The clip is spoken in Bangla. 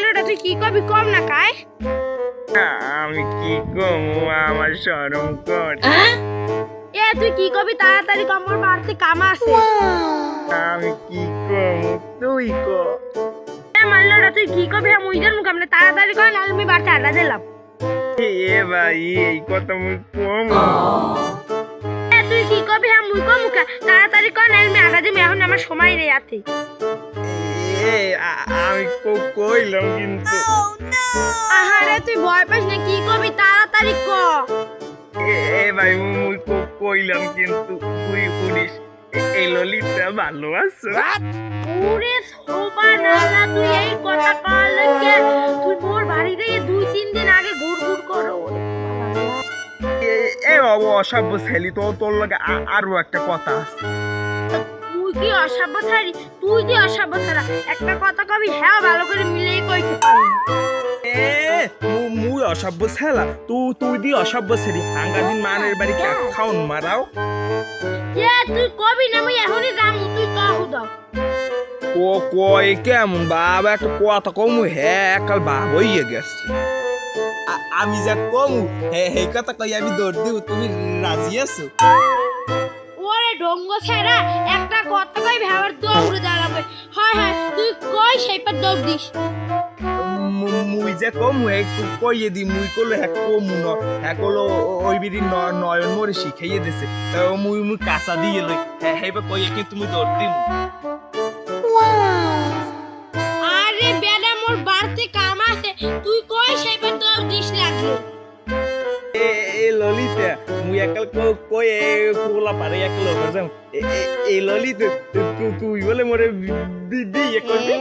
মারলোটা তুই কি কবি কম না কাই আমি কি কমু আমার শরম কর এ তুই কি কবি তাড়াতাড়ি কমর বাড়তে কাম আছে আমি কি কমু তুই ক এ মারলোটা তুই কি কবি আমি উইজার মুখ আমরা তাড়াতাড়ি কর না আমি বাড়তে আড্ডা দিলাম এ ভাই এই কথা মুই কমু এ তুই কি কবি আমি মুই কম মুখ তাড়াতাড়ি কর না আমি আড্ডা দিম এখন আমার সময় নেই আতে আমি কইলাম কিন্তু আহারে তুই ভয় পাস না কি কবি তাড়াতাড়ি ক এ ভাই মুই কইলাম কিন্তু তুই শুনিস এই ললিতা ভালো আছো ওরে শোভা না তুই এই কথা কল কে তুই মোর বাড়িতে 2-3 দিন আগে ঘুরঘুর করো এ বাবু অসভ্য ছেলি তো তোর লগে আরো একটা কথা আছে তুই কি অসভ্য ছাড়ি তুই কি অসভ্য ছাড়া একটা কথা কবি হ্যাঁ ভালো করে মিলেই কইতে পারি মুই অসভ্য ছেলা তুই দি অসভ্য ছেলি হাঙ্গা দিন মানের বাড়ি খাউন মারাও এ তুই কবি না আমি এখনই যাম তুই কাহু দাও কই কেমন বাবা একটা কথা কমু কাল বাবা হইয়া গেছে আমি যা কমু এই কথা কই আমি দৌড় দিব তুমি রাজি আছো ওরে ডঙ্গ ছেড়া একটা কথা কই ভাবার দৌড়ে দাঁড়াবে হয় হয় তুই কই সেই পর দৌড় দিস মুই যে কমু কইয়ে দি মুই কইলে কমু ন কলো ওই বিড়ি নয়ন মোরে শিখাইয়ে দিছে মুই কাঁচা দিয়ে লই হেবা কইয়ে কি তুমি দৌড় দিম আরে বেটা মোর বাড়তে কাম আছে তুই কই সেই পর দৌড় দিস লাগলে এ ললিতা মুই একাল কই কোলা পারে একল হজাম এ ললিতা তুই বলে মোরে বিয়ে করবি